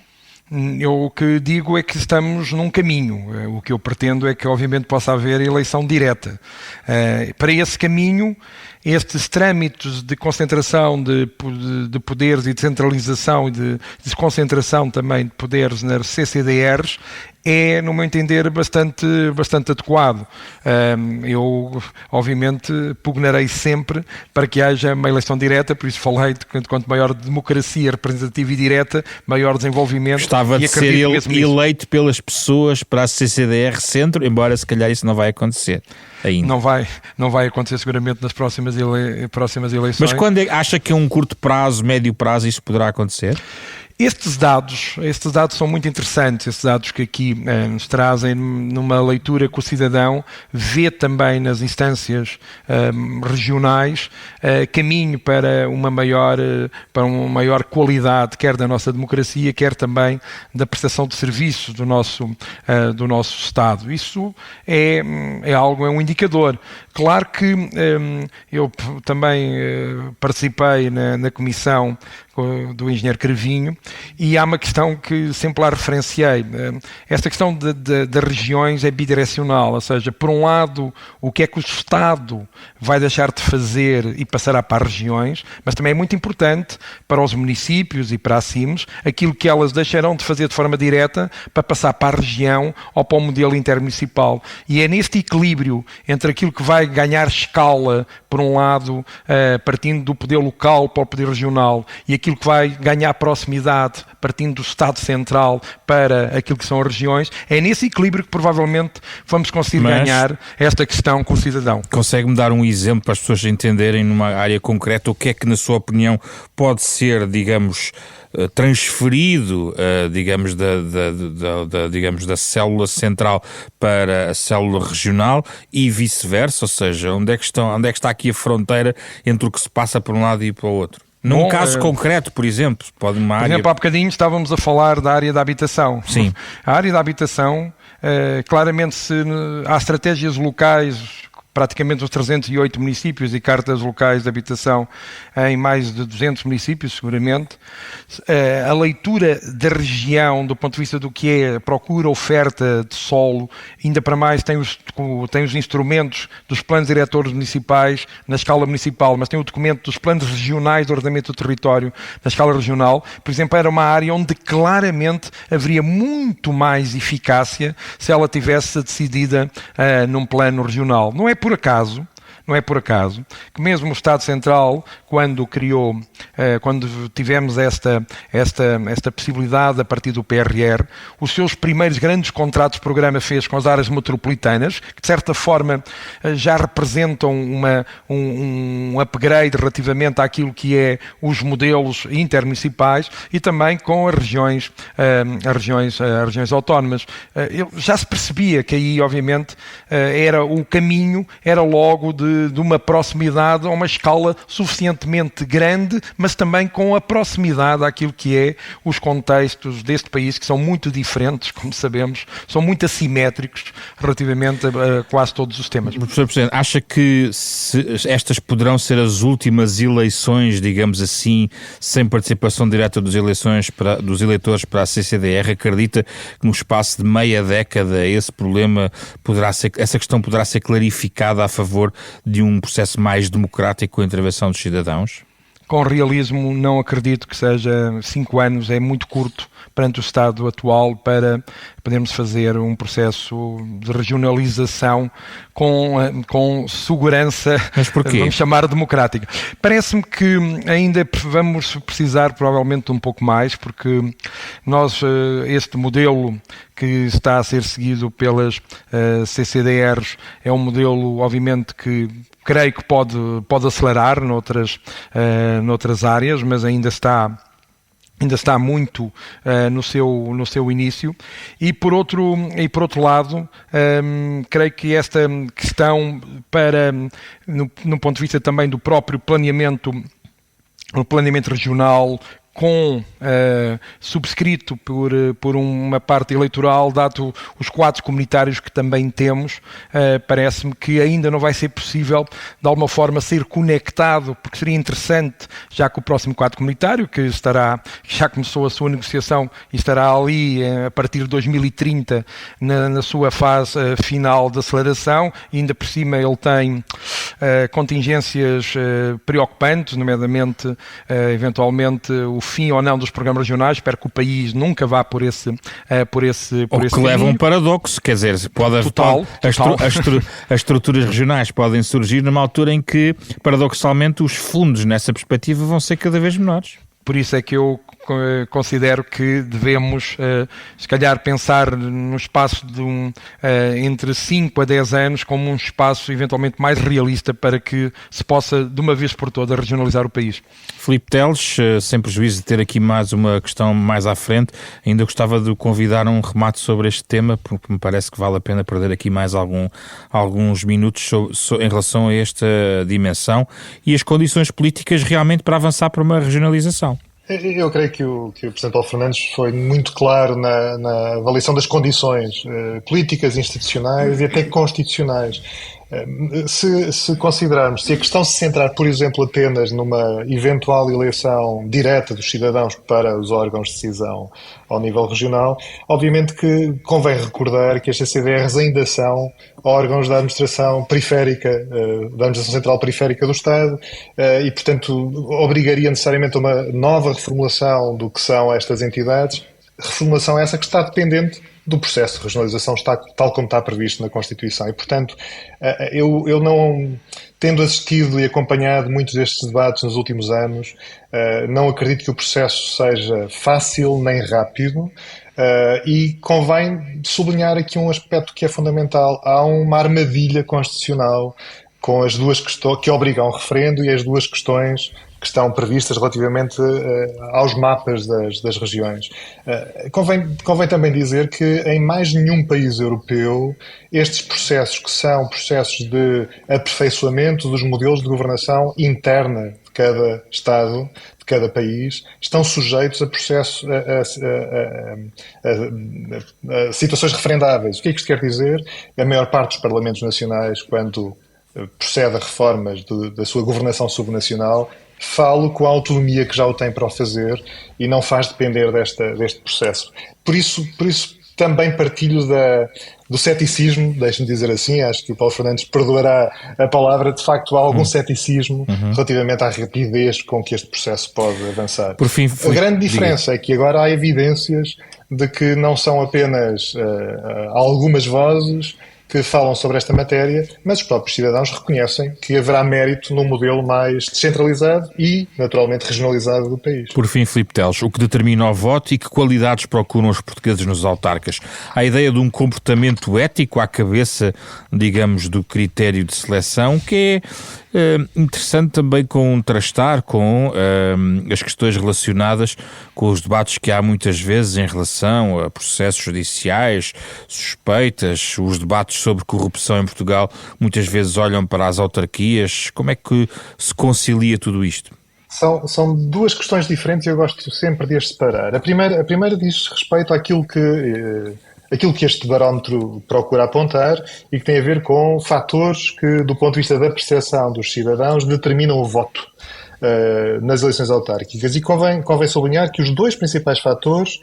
Eu o que digo é que estamos num caminho. O que eu pretendo é que, obviamente, possa haver eleição direta. Para esse caminho, estes trâmites de concentração de poderes e de centralização e de desconcentração também de poderes nas CCDRs é, no meu entender, bastante adequado. Eu, obviamente, pugnarei sempre para que haja uma eleição direta, por isso falei de quanto maior democracia representativa e direta, maior desenvolvimento. Gostava de ser eleito pelas pessoas para a CCDR Centro, embora se calhar isso não vai acontecer ainda. Não vai acontecer seguramente nas próximas eleições. Mas quando acha que a um curto prazo, médio prazo, isso poderá acontecer? Estes dados são muito interessantes, estes dados que aqui nos trazem numa leitura que o cidadão vê também nas instâncias regionais caminho para uma maior qualidade, quer da nossa democracia, quer também da prestação de serviços do nosso Estado. Isso é um indicador. Claro que eu também participei na comissão do engenheiro Cravinho, e há uma questão que sempre lá referenciei. Esta questão das regiões é bidirecional, ou seja, por um lado, o que é que o Estado vai deixar de fazer e passará para as regiões, mas também é muito importante para os municípios e para as CIMs aquilo que elas deixarão de fazer de forma direta para passar para a região ou para o modelo intermunicipal. E é neste equilíbrio entre aquilo que vai ganhar escala, por um lado, partindo do poder local para o poder regional, e aquilo que vai ganhar proximidade, partindo do Estado Central para aquilo que são as regiões, é nesse equilíbrio que provavelmente vamos conseguir ganhar esta questão com o cidadão. Consegue-me dar um exemplo para as pessoas entenderem numa área concreta o que é que, na sua opinião, pode ser, digamos, transferido, digamos, da célula central para a célula regional e vice-versa, ou seja, onde é que está aqui a fronteira entre o que se passa por um lado e para o outro? Num caso concreto, por exemplo, Por exemplo, há bocadinho estávamos a falar da área da habitação. Sim. A área da habitação, claramente, há estratégias locais, praticamente os 308 municípios e cartas locais de habitação em mais de 200 municípios, seguramente. A leitura da região, do ponto de vista do que é a procura, oferta de solo, ainda para mais tem os instrumentos dos planos diretores municipais na escala municipal, mas tem o documento dos planos regionais de ordenamento do território na escala regional. Por exemplo, era uma área onde claramente haveria muito mais eficácia se ela tivesse decidida num plano regional. Não é por acaso que mesmo o Estado Central, quando tivemos esta possibilidade a partir do PRR, os seus primeiros grandes contratos de programa fez com as áreas metropolitanas, que de certa forma já representam um upgrade relativamente àquilo que é os modelos intermunicipais, e também com as regiões autónomas. Já se percebia que aí, obviamente, o caminho era logo de uma proximidade a uma escala suficientemente grande, mas também com a proximidade àquilo que é os contextos deste país, que são muito diferentes, como sabemos, são muito assimétricos relativamente a quase todos os temas. Professor Presidente, acha que estas poderão ser as últimas eleições, digamos assim, sem participação direta dos eleitores para a CCDR? Acredita que no espaço de meia década essa questão poderá ser clarificada a favor de um processo mais democrático com a intervenção dos cidadãos? Com realismo, não acredito que seja 5 anos, é muito curto perante o estado atual para podermos fazer um processo de regionalização com segurança, mas porquê? Vamos chamar democrática. Parece-me que ainda vamos precisar provavelmente de um pouco mais, porque este modelo que está a ser seguido pelas CCDRs é um modelo, obviamente, que creio que pode acelerar noutras áreas, mas ainda está muito no seu início. E por outro lado, creio que esta questão no ponto de vista também do próprio planeamento regional, subscrito por uma parte eleitoral, dado os quadros comunitários que também temos, parece-me que ainda não vai ser possível, de alguma forma, ser conectado, porque seria interessante, já que o próximo quadro comunitário, que já começou a sua negociação e estará ali a partir de 2030, na sua fase final de aceleração, e ainda por cima ele tem contingências preocupantes, nomeadamente, eventualmente, o fim ou não dos programas regionais. Espero que o país nunca vá por esse que leva a um paradoxo, quer dizer, as estruturas regionais podem surgir numa altura em que, paradoxalmente, os fundos nessa perspectiva vão ser cada vez menores. Por isso é que eu considero que devemos, se calhar, pensar no espaço de entre 5 a 10 anos como um espaço eventualmente mais realista para que se possa, de uma vez por todas, regionalizar o país. Filipe Teles, sem prejuízo de ter aqui mais uma questão mais à frente, ainda gostava de convidar a um remate sobre este tema, porque me parece que vale a pena perder aqui mais alguns minutos em relação a esta dimensão e as condições políticas realmente para avançar para uma regionalização. Eu creio que o Presidente Paulo Fernandes foi muito claro na avaliação das condições políticas, institucionais e até constitucionais. Se considerarmos, se a questão se centrar, por exemplo, apenas numa eventual eleição direta dos cidadãos para os órgãos de decisão ao nível regional, obviamente que convém recordar que estas CDRs ainda são órgãos da administração periférica, da administração central periférica do Estado, e, portanto, obrigaria necessariamente a uma nova reformulação do que são estas entidades, reformulação essa que está dependente do processo de regionalização, tal como está previsto na Constituição. E, portanto, eu não, tendo assistido e acompanhado muitos destes debates nos últimos anos, não acredito que o processo seja fácil nem rápido, e convém sublinhar aqui um aspecto que é fundamental. Há uma armadilha constitucional com as duas questões que obrigam ao referendo e as duas questões que estão previstas relativamente aos mapas das regiões. Convém também dizer que em mais nenhum país europeu estes processos, que são processos de aperfeiçoamento dos modelos de governação interna de cada Estado, de cada país, estão sujeitos a processos, a situações referendáveis. O que é que isto quer dizer? A maior parte dos parlamentos nacionais, quando procede a reformas da sua governação subnacional, falo com a autonomia que já o tem para o fazer e não faz depender deste processo. Por isso também partilho do ceticismo, deixe-me dizer assim, acho que o Paulo Fernandes perdoará a palavra, de facto há algum ceticismo relativamente à rapidez com que este processo pode avançar. Por fim, a grande diferença é que agora há evidências de que não são apenas algumas vozes que falam sobre esta matéria, mas os próprios cidadãos reconhecem que haverá mérito num modelo mais descentralizado e, naturalmente, regionalizado do país. Por fim, Filipe Teles, o que determina o voto e que qualidades procuram os portugueses nos autarcas? A ideia de um comportamento ético à cabeça, digamos, do critério de seleção, que é interessante também contrastar com as questões relacionadas com os debates que há muitas vezes em relação a processos judiciais, suspeitas, os debates sobre corrupção em Portugal muitas vezes olham para as autarquias. Como é que se concilia tudo isto? São duas questões diferentes e eu gosto sempre de as separar. A primeira diz respeito àquilo que este barómetro procura apontar e que tem a ver com fatores que, do ponto de vista da percepção dos cidadãos, determinam o voto nas eleições autárquicas. E convém sublinhar que os dois principais fatores,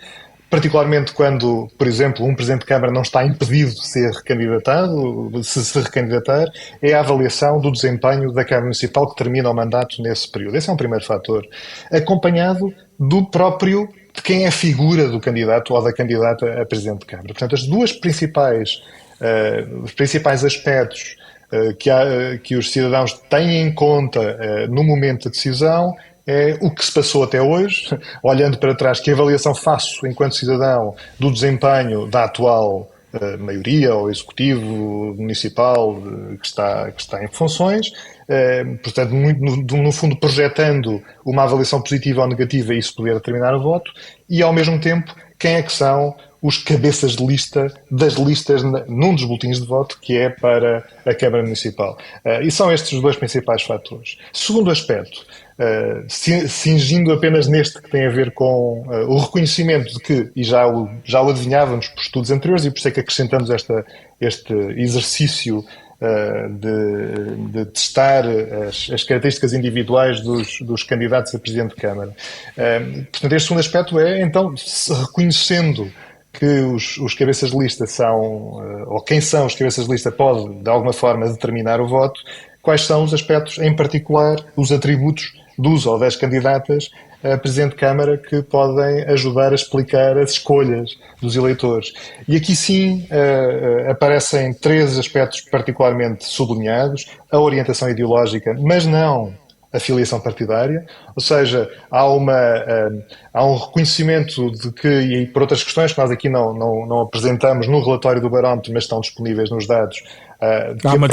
particularmente quando, por exemplo, um Presidente de Câmara não está impedido de ser recandidatado, de se recandidatar, é a avaliação do desempenho da Câmara Municipal que termina o mandato nesse período. Esse é um primeiro fator, acompanhado do próprio de quem é a figura do candidato ou da candidata a Presidente de Câmara. Portanto, os principais aspectos que os cidadãos têm em conta no momento da decisão é o que se passou até hoje, olhando para trás, que avaliação faço enquanto cidadão do desempenho da atual maioria ou executivo municipal que está em funções, portanto, no fundo projetando uma avaliação positiva ou negativa e isso poder determinar o voto, e ao mesmo tempo quem é que são os cabeças de lista das listas num dos boletins de voto que é para a Câmara Municipal. E são estes os dois principais fatores. Segundo aspecto, cingindo apenas neste que tem a ver com o reconhecimento de que, e já o adivinhávamos por estudos anteriores, e por isso é que acrescentamos este exercício de testar as características individuais dos candidatos a Presidente de Câmara. Portanto, este segundo aspecto é, então, reconhecendo que os cabeças de lista são, ou quem são os cabeças de lista pode, de alguma forma, determinar o voto, quais são os aspectos, em particular, os atributos dos ou das candidatas a Presidente de Câmara que podem ajudar a explicar as escolhas dos eleitores. E aqui sim aparecem três aspectos particularmente sublinhados: a orientação ideológica, mas não a filiação partidária, ou seja, há um reconhecimento de que, e por outras questões que nós aqui não apresentamos no relatório do barómetro, mas estão disponíveis nos dados, há uma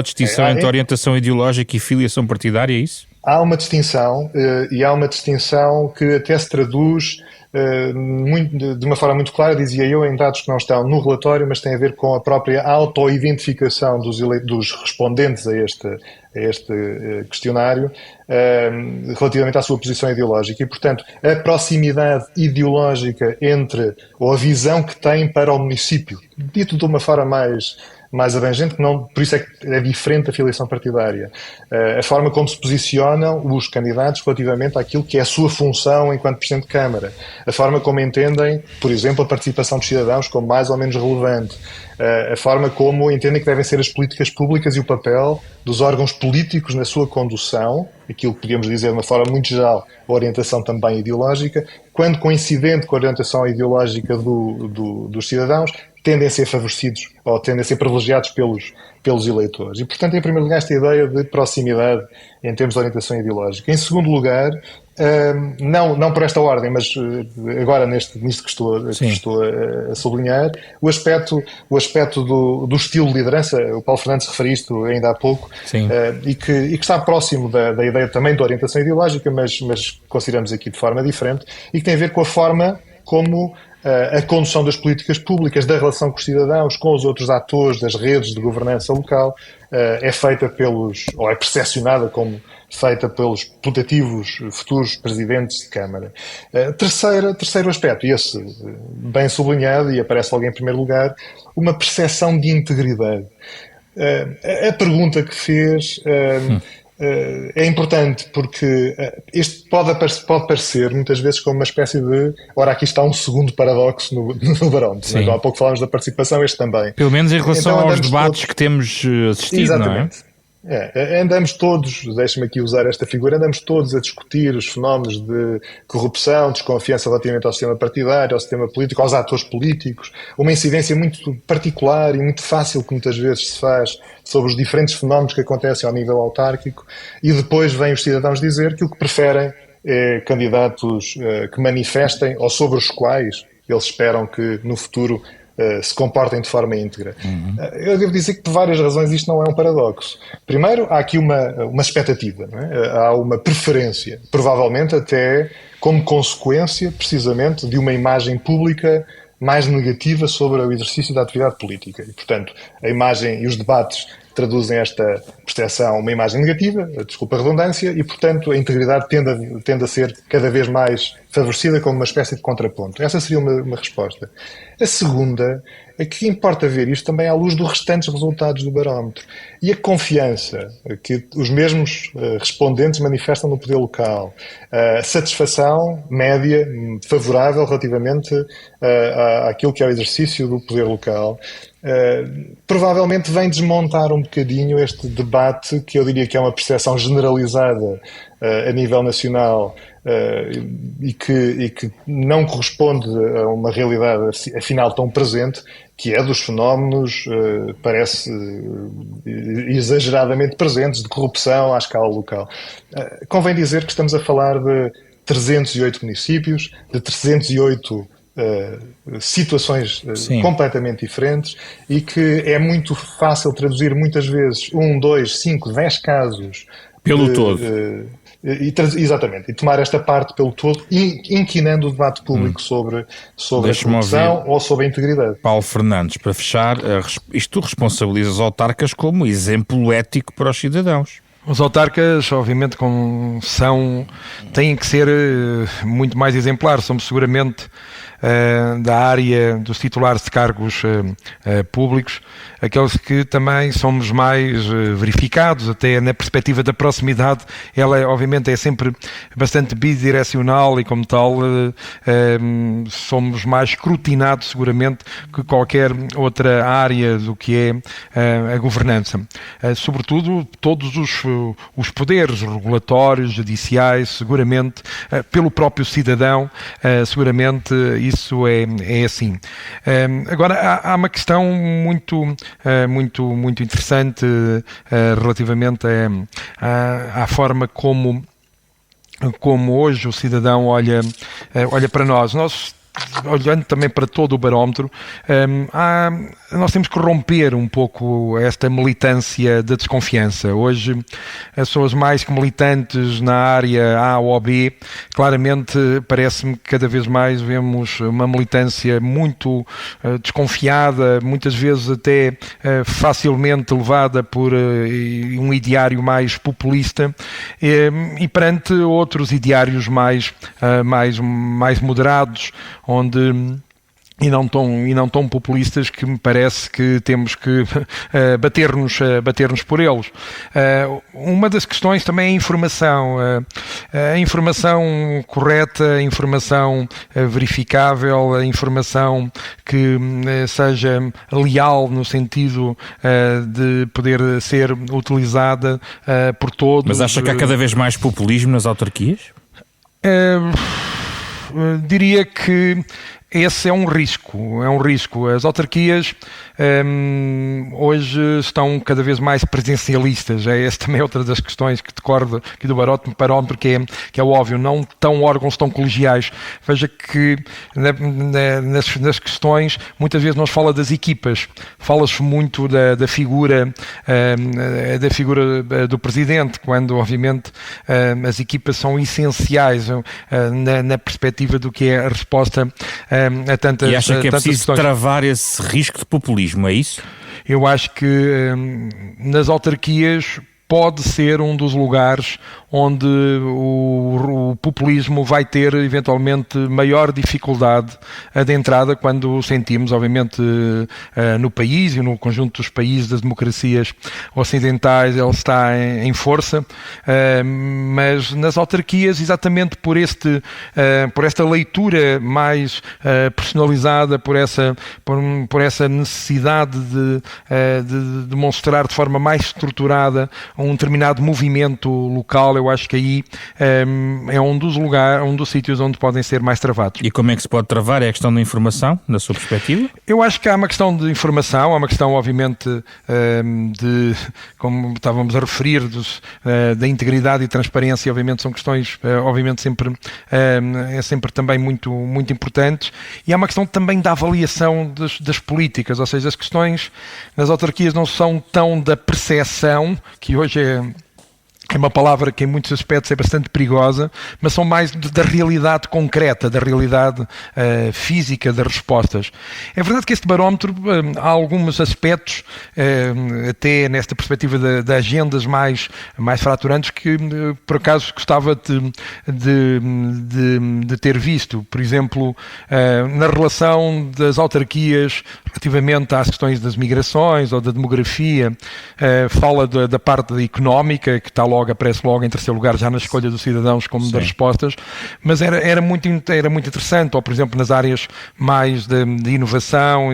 distinção entre orientação ideológica e filiação partidária, é isso? Há uma distinção, e há uma distinção que até se traduz de uma forma muito clara, dizia eu, em dados que não estão no relatório, mas tem a ver com a própria auto-identificação dos respondentes a este questionário relativamente à sua posição ideológica. E, portanto, a proximidade ideológica ou a visão que tem para o município, dito de uma forma mais abrangente, por isso é que é diferente da filiação partidária. A forma como se posicionam os candidatos relativamente àquilo que é a sua função enquanto Presidente de Câmara. A forma como entendem, por exemplo, a participação dos cidadãos como mais ou menos relevante. A forma como entendem que devem ser as políticas públicas e o papel dos órgãos políticos na sua condução, aquilo que podíamos dizer de uma forma muito geral, a orientação também ideológica, quando coincidente com a orientação ideológica dos cidadãos, tendem a ser favorecidos ou tendem a ser privilegiados pelos eleitores. E, portanto, em primeiro lugar, esta ideia de proximidade em termos de orientação ideológica. Em segundo lugar, não por esta ordem, mas agora nisto que estou a sublinhar, o aspecto do estilo de liderança. O Paulo Fernandes referiu isto ainda há pouco, e que está próximo da ideia também de orientação ideológica, mas consideramos aqui de forma diferente, e que tem a ver com a forma como a condução das políticas públicas, da relação com os cidadãos, com os outros atores das redes de governança local, é feita ou é percepcionada como feita pelos putativos futuros presidentes de Câmara. Terceiro aspecto, e esse bem sublinhado, e aparece logo em primeiro lugar, uma percepção de integridade. A pergunta que fez é importante porque este pode parecer muitas vezes como uma espécie de... Ora, aqui está um segundo paradoxo no barómetro. Então, há pouco falámos da participação, este também. Pelo menos em relação aos debates que temos assistido, exatamente. Não é? Andamos todos, deixe-me aqui usar esta figura, andamos todos a discutir os fenómenos de corrupção, desconfiança relativamente ao sistema partidário, ao sistema político, aos atores políticos, uma incidência muito particular e muito fácil que muitas vezes se faz sobre os diferentes fenómenos que acontecem ao nível autárquico, e depois vêm os cidadãos dizer que o que preferem é candidatos que manifestem ou sobre os quais eles esperam que no futuro se comportem de forma íntegra. Eu devo dizer que por várias razões isto não é um paradoxo. Primeiro, há aqui uma expectativa, não é? Há uma preferência, provavelmente até como consequência, precisamente, de uma imagem pública mais negativa sobre o exercício da atividade política. E, portanto, a imagem e os debates traduzem esta percepção uma imagem negativa, desculpa a redundância, e, portanto, a integridade tende a ser cada vez mais favorecida como uma espécie de contraponto. Essa seria uma resposta. A segunda é que importa ver isto também à luz dos restantes resultados do barómetro. E a confiança que os mesmos respondentes manifestam no poder local, a satisfação média favorável relativamente àquilo que é o exercício do poder local, provavelmente vem desmontar um bocadinho este debate que eu diria que é uma percepção generalizada a nível nacional e que não corresponde a uma realidade afinal tão presente, que é dos fenómenos, parece exageradamente presentes, de corrupção à escala local. Convém dizer que estamos a falar de 308 municípios, de 308 situações completamente diferentes, e que é muito fácil traduzir muitas vezes 1, 2, 5, 10 casos Pelo todo. Exatamente, e tomar esta parte pelo todo, inquinando o debate público sobre a corrupção ou sobre a integridade. Paulo Fernandes, para fechar, isto responsabiliza os autarcas como exemplo ético para os cidadãos. Os autarcas, obviamente, têm que ser muito mais exemplares. Somos seguramente da área dos titulares de cargos públicos, aqueles que também somos mais verificados, até na perspectiva da proximidade. Ela, obviamente, é sempre bastante bidirecional e, como tal, somos mais escrutinados, seguramente, que qualquer outra área do que é a governança. Sobretudo, todos os poderes regulatórios, judiciais, seguramente, pelo próprio cidadão, seguramente isso é assim. Agora, há uma questão muito interessante relativamente à forma como hoje o cidadão olha para nós. Olhando também para todo o barómetro, nós temos que romper um pouco esta militância da desconfiança. Hoje, as pessoas mais que militantes na área A ou B, claramente parece-me que cada vez mais vemos uma militância muito desconfiada, muitas vezes até facilmente levada por um ideário mais populista, e perante outros ideários mais moderados, e não tão populistas, que me parece que temos que bater-nos por eles. Uma das questões também é a informação. A informação correta, a informação verificável, a informação que seja leal no sentido de poder ser utilizada por todos. Mas acha que há cada vez mais populismo nas autarquias? Diria que esse é um risco. As autarquias hoje estão cada vez mais presencialistas. Essa também é outra das questões que decorre aqui do barómetro, que é óbvio, não tão órgãos tão colegiais. Veja que nas questões, muitas vezes nós fala das equipas, fala-se muito da figura do presidente, quando obviamente as equipas são essenciais na perspectiva do que é a resposta a tantas questões. E acha que é preciso travar esse risco de populismo, é isso? Eu acho que nas autarquias pode ser um dos lugares onde o populismo vai ter eventualmente maior dificuldade de entrada, quando o sentimos, obviamente, no país e no conjunto dos países das democracias ocidentais ele está em força, mas nas autarquias, exatamente por esta leitura mais personalizada, por essa necessidade de demonstrar de forma mais estruturada um determinado movimento local, eu acho que aí é um dos sítios onde podem ser mais travados. E como é que se pode travar? É a questão da informação, na sua perspectiva? Eu acho que há uma questão de informação, há uma questão, obviamente, como estávamos a referir, da integridade e transparência. Obviamente são questões, sempre também muito, muito importantes. E há uma questão também da avaliação das políticas, ou seja, as questões nas autarquias não são tão da percepção, que hoje é uma palavra que em muitos aspectos é bastante perigosa, mas são mais da realidade concreta, da realidade física das respostas. É verdade que este barómetro, há alguns aspectos, até nesta perspectiva de agendas mais fraturantes, que por acaso gostava de ter visto. Por exemplo, na relação das autarquias relativamente às questões das migrações ou da demografia, fala da parte económica, que está aparece logo em terceiro lugar, já na escolha dos cidadãos como das respostas, mas era muito interessante. Ou, por exemplo, nas áreas mais de inovação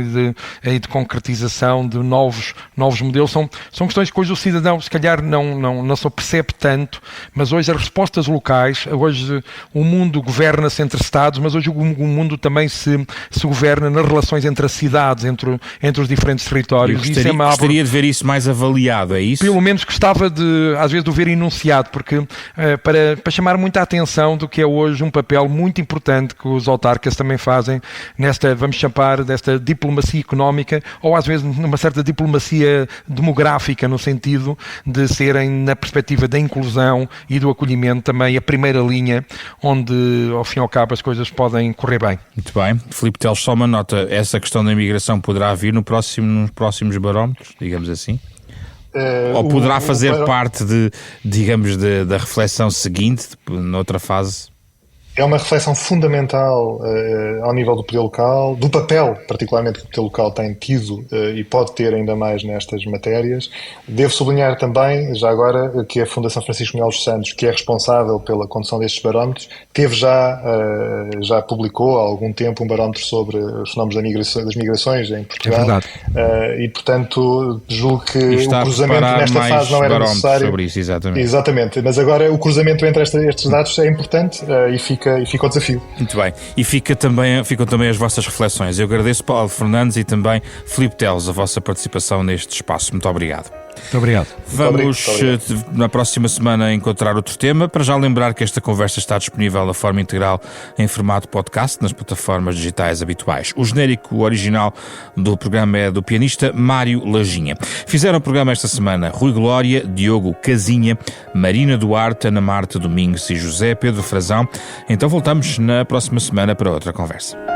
e de concretização de novos modelos, são questões que hoje o cidadão se calhar não se percebe tanto, mas hoje as respostas locais, hoje o mundo governa-se entre Estados, mas hoje o mundo também se governa nas relações entre as cidades, entre os diferentes territórios. Gostaria de ver isso mais avaliado, é isso? Pelo menos gostava às vezes de ver enunciado, porque para chamar muita atenção do que é hoje um papel muito importante que os autarcas também fazem nesta, vamos chamar, desta diplomacia económica, ou às vezes numa certa diplomacia demográfica, no sentido de serem, na perspectiva da inclusão e do acolhimento, também a primeira linha onde, ao fim e ao cabo, as coisas podem correr bem. Muito bem. Filipe Teles, só uma nota, essa questão da imigração poderá vir nos próximos barómetros, digamos assim? Ou poderá fazer parte da reflexão seguinte, noutra fase? É uma reflexão fundamental ao nível do poder local, do papel, particularmente, que o poder local tem tido e pode ter ainda mais nestas matérias. Devo sublinhar também, já agora, que a Fundação Francisco Manuel dos Santos, que é responsável pela condução destes barómetros, já publicou há algum tempo um barómetro sobre os fenómenos das migrações em Portugal. É verdade. E, portanto, julgo que o cruzamento nesta fase não era necessário. Sobre isso, exatamente. Exatamente, mas agora o cruzamento entre estes dados é importante e fica o desafio. Muito bem. E ficam também as vossas reflexões. Eu agradeço, Paulo Fernandes, e também Filipe Teles, a vossa participação neste espaço. Muito obrigado. Muito obrigado. Vamos na próxima semana encontrar outro tema. Para já lembrar que esta conversa está disponível de forma integral em formato podcast nas plataformas digitais habituais. O genérico original do programa é do pianista Mário Lajinha. Fizeram o programa esta semana Rui Glória, Diogo Casinha, Marina Duarte, Ana Marta Domingos e José Pedro Frazão. Então voltamos na próxima semana para outra conversa.